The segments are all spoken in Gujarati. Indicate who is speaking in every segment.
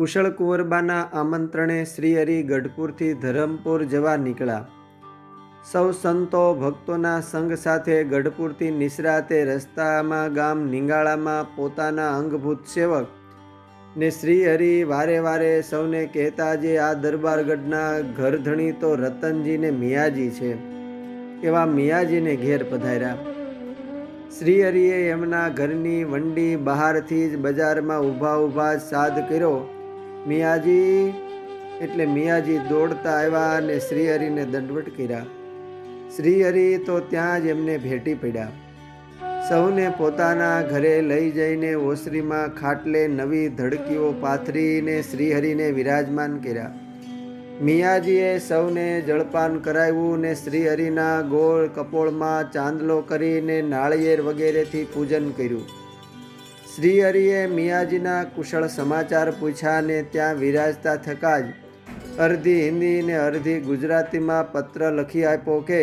Speaker 1: કુશળ કુંવરબાના આમંત્રણે શ્રીહરિ ગઢપુરથી ધરમપુર જવા નીકળ્યા. સૌ સંતો ભક્તોના સંગ સાથે ગઢપુરથી નિસરાતે રસ્તામાં ગામ નિંગાળામાં પોતાના અંગભૂત સેવક ને શ્રીહરિ વારે વારે સૌને કહેતા જે આ દરબારગઢના ઘરધણી તો રતનજીને મિયાજી છે, એવા મિયાજીને ઘેર પધાર્યા. શ્રીહરિએ એમના ઘરની વંડી બહારથી જ બજારમાં ઊભા ઊભા જ સાદ કર્યો. મિયાજી એટલે મિયાજી દોડતા આવ્યા અને શ્રીહરિને દંડવટ કર્યા. શ્રીહરિ તો ત્યાં જ એમને ભેટી પડ્યા. સૌને પોતાના ઘરે લઈ જઈને ઓસરીમાં ખાટલે નવી ધડકીઓ પાથરીને શ્રીહરિને વિરાજમાન કર્યા. મિયાજીએ સૌને જળપાન કરાવ્યું ને શ્રીહરિના ગોળ કપોળમાં ચાંદલો કરીને નાળિયેર વગેરેથી પૂજન કર્યું. શ્રીહરિએ મિયાજીના કુશળ સમાચાર પૂછ્યા ને ત્યાં વિરાજતા થકા જ અડધી હિન્દી ને અડધી ગુજરાતીમાં પત્ર લખી આપ્યો કે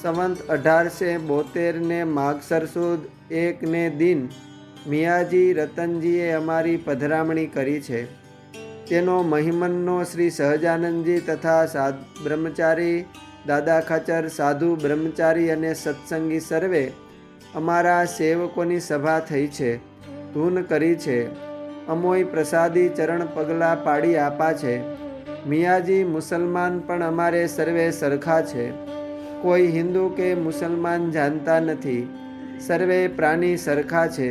Speaker 1: સંવંત 1872 ને માગસર સુદ 1 ને દિન મિયાજી રતનજીએ અમારી પધરામણી કરી છે. તેનો મહિમનનો શ્રી સહજાનંદજી તથા બ્રહ્મચારી દાદા ખાચર સાધુ બ્રહ્મચારી અને સત્સંગી સર્વે અમારા સેવકોની સભા થઈ છે, ધૂન કરી છે, અમોય પ્રસાદી ચરણ પગલાં પાડી આપા છે. મિયાજી મુસલમાન પણ અમારે સર્વે સરખા છે, કોઈ હિન્દુ કે મુસલમાન જાણતા નથી, સર્વે પ્રાણી સરખા છે.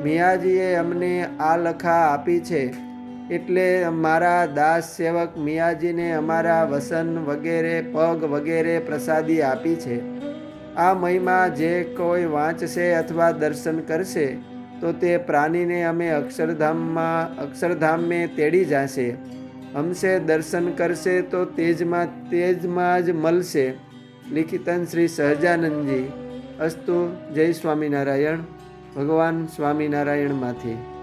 Speaker 1: મિયાજીએ અમને આ લખા આપી છે એટલે મારા દાસ સેવક મિયાજીને અમારા વસન વગેરે પગ વગેરે પ્રસાદી આપી છે. આ મહિમા જે કોઈ વાંચશે અથવા દર્શન કરશે તો તે પ્રાણીને અમે અક્ષરધામે તેડી જશે. હમશે દર્શન કરશે તો તેજમાં જ મળશે. લિખિતન શ્રી સહજાનંદજી. અસ્તુ. જય સ્વામિનારાયણ. ભગવાન સ્વામિનારાયણમાંથી.